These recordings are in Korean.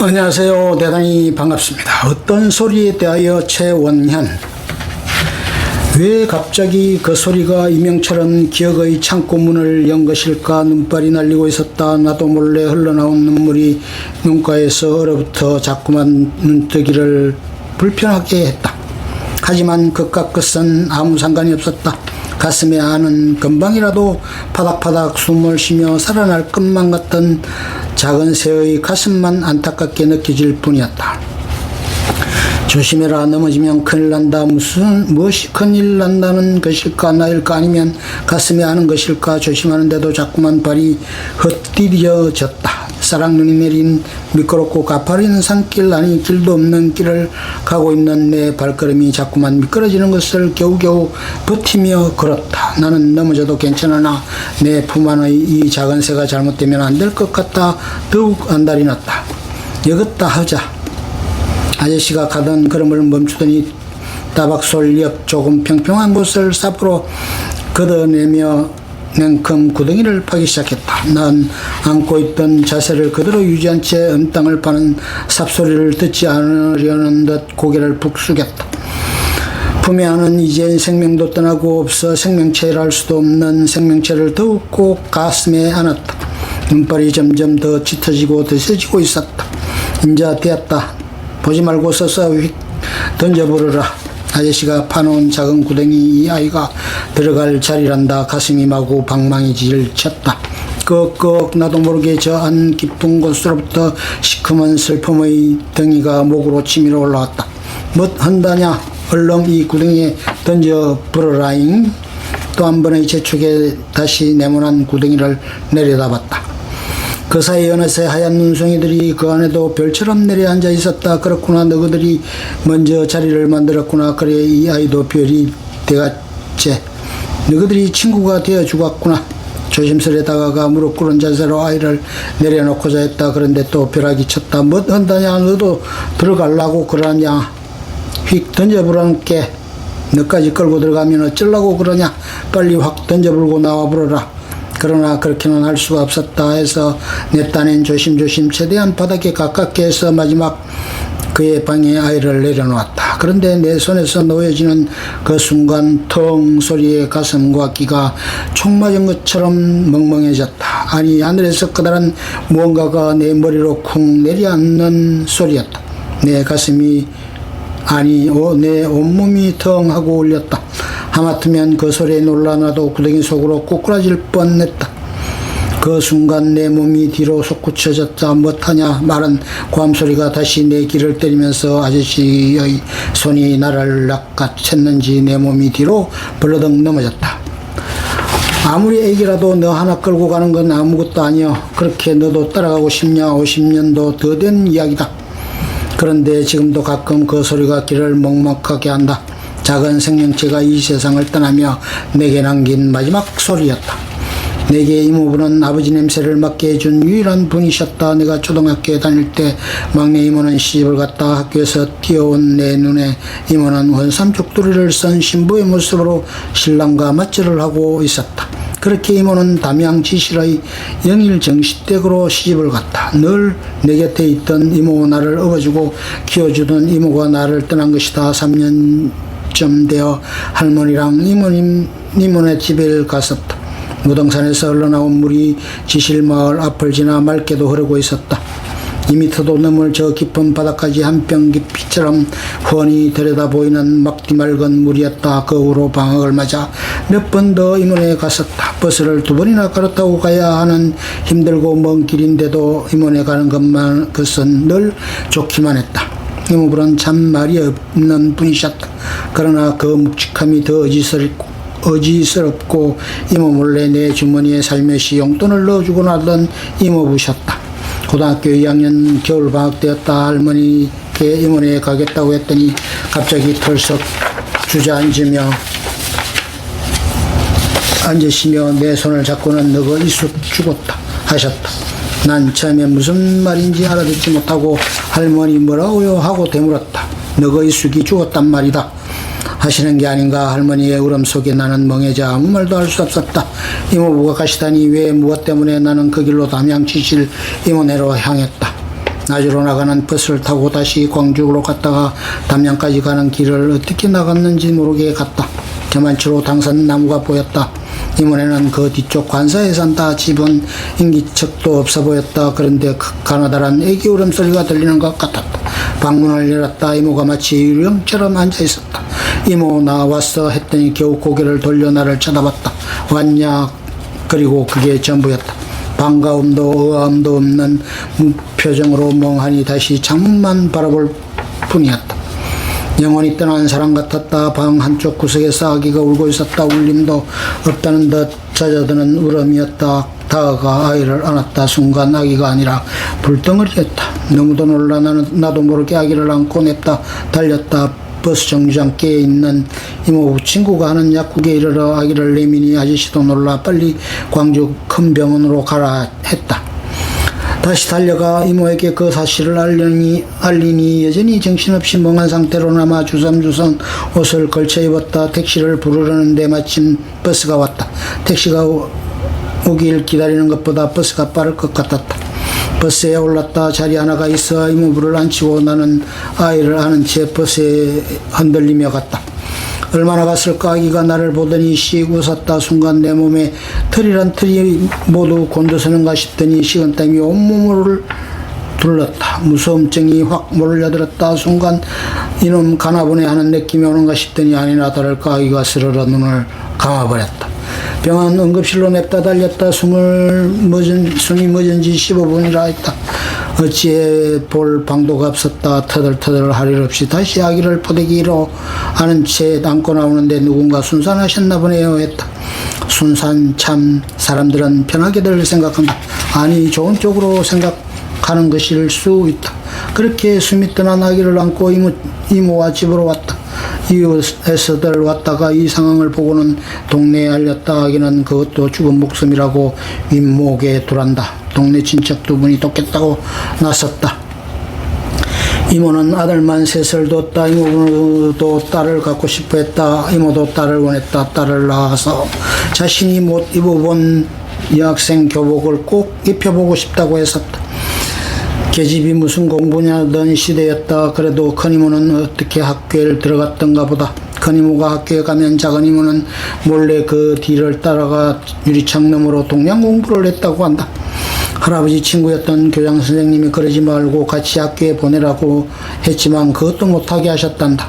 안녕하세요. 대단히 반갑습니다. 어떤 소리에 대하여 최원현. 왜 갑자기 그 소리가 이명철은 기억의 창고문을 연 것일까? 눈발이 날리고 있었다. 나도 몰래 흘러나온 눈물이 눈가에서 얼어붙어 자꾸만 눈뜨기를 불편하게 했다. 하지만 끝과 끝은 아무 상관이 없었다. 가슴에 아는 금방이라도 파닥파닥 숨을 쉬며 살아날 것만 같던 작은 새의 가슴만 안타깝게 느껴질 뿐이었다. 조심해라. 넘어지면 큰일 난다. 무엇이 큰일 난다는 것일까? 나일까? 아니면 가슴에 아는 것일까? 조심하는데도 자꾸만 발이 헛디뎌졌다. 사랑눈이 내린 미끄럽고 가파른 산길, 아니 길도 없는 길을 가고 있는 내 발걸음이 자꾸만 미끄러지는 것을 겨우겨우 버티며 걸었다. 나는 넘어져도 괜찮으나 내 품 안의 이 작은 새가 잘못되면 안 될 것 같다. 더욱 안달이 났다. 여깄다 하자. 아저씨가 가던 걸음을 멈추더니 다박솔 옆 조금 평평한 곳을 삽으로 걷어내며 냉큼 구덩이를 파기 시작했다. 난 안고 있던 자세를 그대로 유지한 채 은땅을 파는 삽소리를 듣지 않으려는 듯 고개를 푹 숙였다. 품에 안은 이젠 생명도 떠나고 없어 생명체랄 수도 없는 생명체를 더욱 꼭 가슴에 안았다. 눈발이 점점 더 짙어지고 더 세지고 있었다. 인자 되었다. 보지 말고 서서 휙 던져버려라. 아저씨가 파놓은 작은 구덩이, 이 아이가 들어갈 자리란다. 가슴이 마구 방망이질 쳤다. 꺽꺽 나도 모르게 저 안 깊은 곳으로부터 시커먼 슬픔의 덩이가 목으로 치밀어 올라왔다. 뭣 한다냐? 얼렁 이 구덩이에 던져버려라잉. 또 한 번의 재촉에 다시 네모난 구덩이를 내려다봤다. 그 사이 어느새 하얀 눈송이들이 그 안에도 별처럼 내려앉아 있었다. 그렇구나. 너희들이 먼저 자리를 만들었구나. 그래, 이 아이도 별이 되었지. 너희들이 친구가 되어 주었구나. 조심스레 다가가 무릎 꿇은 자세로 아이를 내려놓고자 했다. 그런데 또 벼락이 쳤다. 뭐 한다냐? 너도 들어가려고 그러냐? 휙 던져버려놓게. 너까지 끌고 들어가면 어쩌려고 그러냐? 빨리 확 던져버리고 나와버려라. 그러나 그렇게는 할 수가 없었다 해서 내 딴엔 조심조심 최대한 바닥에 가깝게 해서 마지막 그의 방에 아이를 내려놓았다. 그런데 내 손에서 놓여지는 그 순간 텅 소리에 가슴과 귀가 총 맞은 것처럼 멍멍해졌다. 아니, 하늘에서 커다란 무언가가 내 머리로 쿵 내려앉는 소리였다. 내 가슴이 아니 내 온몸이 텅 하고 울렸다. 하마터면 그 소리에 놀라 나도 구덩이 속으로 꼬꾸라질 뻔했다. 그 순간 내 몸이 뒤로 솟구쳐졌다. 못하냐? 마른 고함소리가 다시 내 귀를 때리면서 아저씨의 손이 나를 낚아챘는지 내 몸이 뒤로 벌러덩 넘어졌다. 아무리 애기라도 너 하나 끌고 가는 건 아무것도 아니여. 그렇게 너도 따라가고 싶냐? 50년도 더 된 이야기다. 그런데 지금도 가끔 그 소리가 귀를 먹먹하게 한다. 작은 생명체가 이 세상을 떠나며 내게 남긴 마지막 소리였다. 내게 이모부는 아버지 냄새를 맡게 해준 유일한 분이셨다. 내가 초등학교에 다닐 때 막내 이모는 시집을 갔다. 학교에서 뛰어온 내 눈에 이모는 원삼족두리를 쓴 신부의 모습으로 신랑과 맞절을 하고 있었다. 그렇게 이모는 담양지실의 영일 정시댁으로 시집을 갔다. 늘 내 곁에 있던 이모 나를 업어주고 키워주던 이모가 나를 떠난 것이다. 3년쯤 되어 할머니랑 이모네 집에 갔었다. 무등산에서 흘러나온 물이 지실마을 앞을 지나 맑게도 흐르고 있었다. 2미터도 넘을 저 깊은 바닥까지 한 뼘 깊이처럼 훤히 들여다 보이는 막디 맑은 물이었다. 그 후로 방학을 맞아 몇 번 더 임원에 갔었다. 버스를 2번이나 갈아타고 가야 하는 힘들고 먼 길인데도 임원에 가는 것은 늘 좋기만 했다. 이모부는 참 말이 없는 분이셨다. 그러나 그 묵직함이 더 어지스럽고 이모 몰래 내 주머니에 살며시 용돈을 넣어주고 나던 이모부셨다. 고등학교 2학년 겨울방학 때였다. 할머니께 임원에 가겠다고 했더니 갑자기 털썩 주저앉으시며 내 손을 잡고는 너가 이쑥 죽었다 하셨다. 난 처음에 무슨 말인지 알아듣지 못하고 할머니 뭐라고요? 하고 되물었다. 너가 이쑥이 죽었단 말이다 하시는 게 아닌가. 할머니의 울음 속에 나는 멍해져 아무 말도 할 수 없었다. 이모부가 가시다니 왜 무엇 때문에 나는 그 길로 담양지실 임원회로 향했다. 나주로 나가는 버스를 타고 다시 광주로 갔다가 담양까지 가는 길을 어떻게 나갔는지 모르게 갔다. 저만치로 당산 나무가 보였다. 이번에는 그 뒤쪽 관사에 산다 집은 인기척도 없어 보였다. 그런데 가나다란 애기 울음소리가 들리는 것 같았다. 방문을 열었다. 이모가 마치 유령처럼 앉아있었다. 이모 나 왔어 했더니 겨우 고개를 돌려 나를 쳐다봤다. 왔냐? 그리고 그게 전부였다. 반가움도 의아함도 없는 무표정으로 멍하니 다시 창문만 바라볼 뿐이었다. 영원히 떠난 사람 같았다. 방 한쪽 구석에서 아기가 울고 있었다. 울림도 없다는 듯 잦아드는 울음이었다. 다가가 아이를 안았다. 순간 아기가 아니라 불덩어리였다. 너무도 놀라 나도 모르게 아기를 안고 냈다. 달렸다. 버스 정류장께에 있는 이모 친구가 하는 약국에 이르러 아기를 내미니 아저씨도 놀라 빨리 광주 큰 병원으로 가라 했다. 다시 달려가 이모에게 그 사실을 알리니 여전히 정신없이 멍한 상태로 남아 주섬주섬 옷을 걸쳐 입었다. 택시를 부르려는데 마침 버스가 왔다. 택시가 오길 기다리는 것보다 버스가 빠를 것 같았다. 버스에 올랐다. 자리 하나가 있어 이모부를 앉히고 나는 아이를 안은 채 버스에 흔들리며 갔다. 얼마나 갔을까. 아기가 나를 보더니 씩 웃었다. 순간 내 몸에 털이란 털이 모두 곤두서는가 싶더니 식은땀이 온몸을 둘렀다. 무서움증이 확 몰려들었다. 순간 이놈 가나보네 하는 느낌이 오는가 싶더니 아니나 다를까 아기가 스르르 눈을 감아버렸다. 병원 응급실로 냅다 달렸다. 숨이 멎은 지 15분이라 했다. 어찌해 볼 방도가 없었다. 터덜터덜 할 일 없이 다시 아기를 포대기로 안은 채 안고 나오는데 누군가 순산하셨나 보네요 했다. 순산 참 사람들은 편하게들 생각한다. 아니 좋은 쪽으로 생각하는 것일 수 있다. 그렇게 숨이 떠난 아기를 안고 이모와 집으로 왔다. 이웃에서들 왔다가 이 상황을 보고는 동네에 알렸다. 아기는 그것도 죽은 목숨이라고 윗목에 둘한다. 동네 친척 두 분이 돕겠다고 나섰다. 이모는 아들만 셋을 뒀다. 이모도 딸을 갖고 싶어 했다. 이모도 딸을 원했다. 딸을 낳아서 자신이 못 입어본 여학생 교복을 꼭 입혀보고 싶다고 했었다. 계집이 무슨 공부냐던 시대였다. 그래도 큰이모는 어떻게 학교에 들어갔던가 보다. 큰이모가 학교에 가면 작은이모는 몰래 그 뒤를 따라가 유리창 너머로 동양 공부를 했다고 한다. 할아버지 친구였던 교장 선생님이 그러지 말고 같이 학교에 보내라고 했지만 그것도 못하게 하셨단다.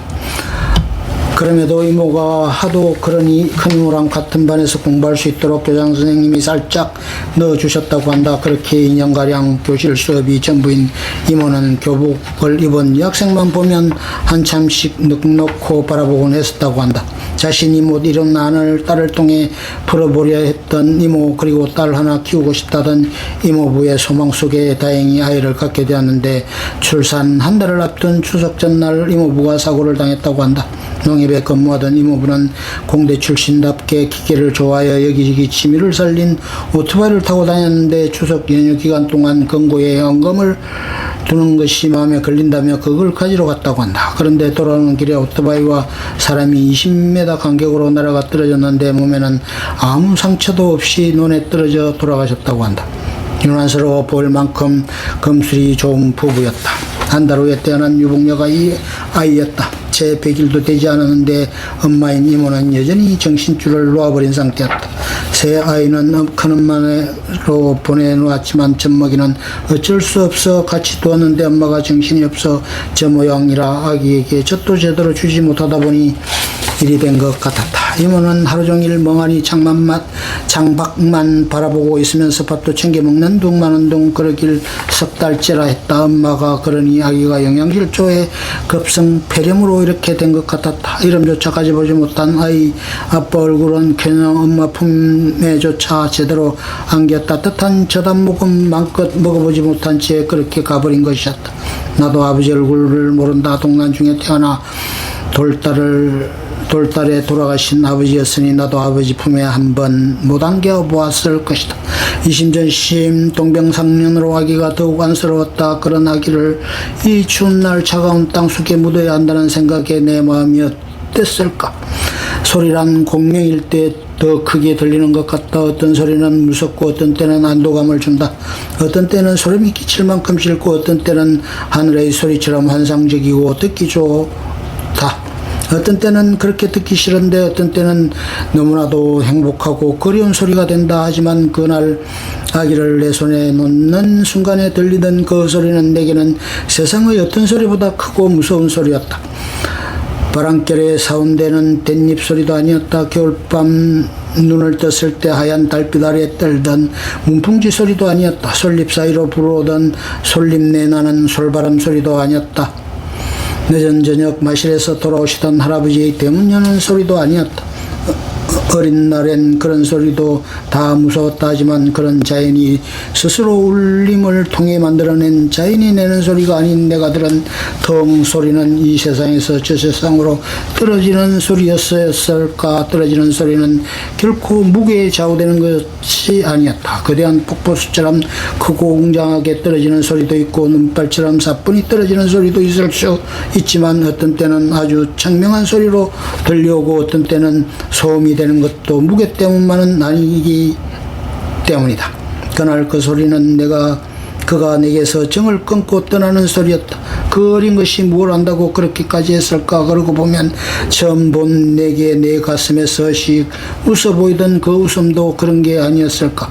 그럼에도 이모가 하도 그러니 큰이모랑 같은 반에서 공부할 수 있도록 교장 선생님이 살짝 넣어주셨다고 한다. 그렇게 2년가량 교실 수업이 전부인 이모는 교복을 입은 여학생만 보면 한참씩 넋놓고 바라보곤 했었다고 한다. 자신이 못 이룬 난을 딸을 통해 풀어보려 했던 이모, 그리고 딸 하나 키우고 싶다던 이모부의 소망 속에 다행히 아이를 갖게 되었는데 출산 한 달을 앞둔 추석 전날 이모부가 사고를 당했다고 한다. 농협에 근무하던 이모부는 공대 출신답게 기계를 좋아하여 여기저기 취미를 살린 오토바이를 타고 다녔는데 추석 연휴 기간 동안 금고에 현금을 두는 것이 마음에 걸린다며 그걸 가지러 갔다고 한다. 그런데 돌아오는 길에 오토바이와 사람이 20m 간격으로 날아가 떨어졌는데 몸에는 아무 상처도 없이 논에 떨어져 돌아가셨다고 한다. 유난스러워 보일 만큼 검술이 좋은 부부였다. 한 달 후에 태어난 유복녀가 이 아이였다. 채 100일도 되지 않았는데 엄마인 이모는 여전히 정신줄을 놓아버린 상태였다. 새 아이는 큰 엄마로 보내놓았지만 젖먹이는 어쩔 수 없어 같이 두었는데 엄마가 정신이 없어 저 모양이라 아기에게 젖도 제대로 주지 못하다 보니 일이 된 것 같았다. 이모는 하루 종일 멍하니 창밖만 바라보고 있으면서 밥도 챙겨 먹는 둥 마는 둥 그러길 석 달째라 했다. 엄마가 그러니 아기가 영양실조에 급성 폐렴으로 이렇게 된 것 같았다. 이름조차 가져보지 못한 아이 아빠 얼굴은 그냥 엄마 품에조차 제대로 안겨 따뜻한 젖한모금 맘껏 먹어보지 못한 채 그렇게 가버린 것이었다. 나도 아버지 얼굴을 모른다. 동난 중에 태어나 돌달에 돌아가신 아버지였으니 나도 아버지 품에 한번 못 안겨 보았을 것이다. 이심전심 동병상련으로 아기가 더욱 안쓰러웠다. 그런 아기를 이 추운 날 차가운 땅 속에 묻어야 한다는 생각에 내 마음이 어땠을까. 소리란 공명일 때 더 크게 들리는 것 같다. 어떤 소리는 무섭고 어떤 때는 안도감을 준다. 어떤 때는 소름이 끼칠 만큼 싫고 어떤 때는 하늘의 소리처럼 환상적이고 듣기 좋다. 어떤 때는 그렇게 듣기 싫은데 어떤 때는 너무나도 행복하고 그리운 소리가 된다. 하지만 그날 아기를 내 손에 놓는 순간에 들리던 그 소리는 내게는 세상의 어떤 소리보다 크고 무서운 소리였다. 바람결에 사운되는 댄잎 소리도 아니었다. 겨울밤 눈을 떴을 때 하얀 달빛 아래 떨던 문풍지 소리도 아니었다. 솔잎 사이로 불어오던 솔잎내 나는 솔바람 소리도 아니었다. 늦은 저녁 마실에서 돌아오시던 할아버지의 대문 여는 소리도 아니었다. 어린 날엔 그런 소리도 다 무서웠다. 하지만 그런 자연이 스스로 울림을 통해 만들어낸 자연이 내는 소리가 아닌 내가 들은 덩 소리는 이 세상에서 저 세상으로 떨어지는 소리였을까. 떨어지는 소리는 결코 무게에 좌우되는 것이 아니었다. 거대한 폭포수처럼 크고 웅장하게 떨어지는 소리도 있고 눈발처럼 사뿐히 떨어지는 소리도 있을 수 있지만 어떤 때는 아주 청명한 소리로 들려오고 어떤 때는 소음이 되는 것도 무게 때문만은 아니기 때문이다. 그날 그 소리는 그가 내게서 정을 끊고 떠나는 소리였다. 그 어린 것이 뭘 안다고 그렇게까지 했을까. 그러고 보면 처음 본 내게 내 가슴에서 씩 웃어 보이던 그 웃음도 그런 게 아니었을까.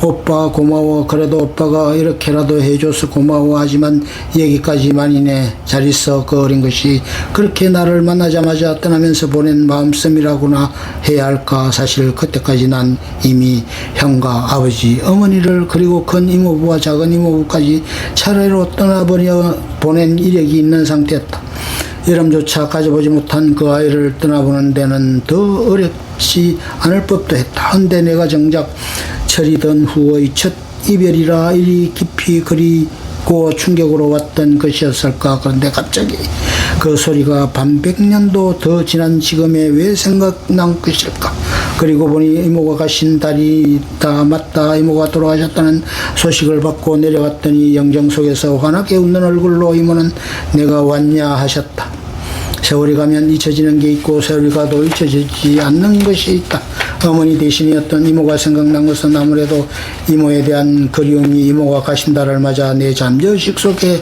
오빠 고마워. 그래도 오빠가 이렇게라도 해줘서 고마워. 하지만 여기까지만이네. 잘 있어. 그 어린 것이 그렇게 나를 만나자마자 떠나면서 보낸 마음씀이라고나 해야 할까. 사실 그때까지 난 이미 형과 아버지, 어머니를 그리고 큰 이모부와 작은 이모부까지 차례로 떠나버려 보낸 이력이 있는 상태였다. 이름조차 가져보지 못한 그 아이를 떠나보는 데는 더 어렵지 않을 법도 했다. 헌데 내가 정작 철이던 후의 첫 이별이라 이리 깊이 그리고 충격으로 왔던 것이었을까. 그런데 갑자기 그 소리가 반백년도 더 지난 지금에 왜 생각난 것일까. 그리고 보니 이모가 가신 달이다. 맞다. 이모가 돌아가셨다는 소식을 받고 내려갔더니 영정 속에서 환하게 웃는 얼굴로 이모는 내가 왔냐 하셨다. 세월이 가면 잊혀지는 게 있고 세월이 가도 잊혀지지 않는 것이 있다. 어머니 대신이었던 이모가 생각난 것은 아무래도 이모에 대한 그리움이 이모가 가신 달을 맞아 내 잠재의식 속에서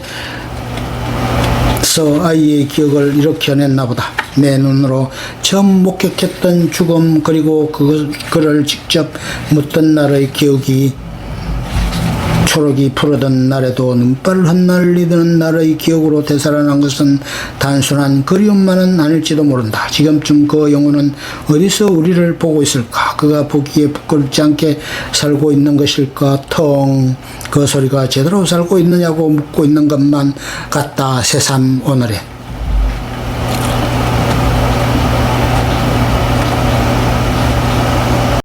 아이의 기억을 일으켜냈나 보다. 내 눈으로 처음 목격했던 죽음 그리고 그를 직접 묻던 날의 기억이 초록이 푸르던 날에도 눈발을 흩날리던 날의 기억으로 되살아난 것은 단순한 그리움만은 아닐지도 모른다. 지금쯤 그 영혼은 어디서 우리를 보고 있을까? 그가 보기에 부끄럽지 않게 살고 있는 것일까? 텅 그 소리가 제대로 살고 있느냐고 묻고 있는 것만 같다. 새삼 오늘에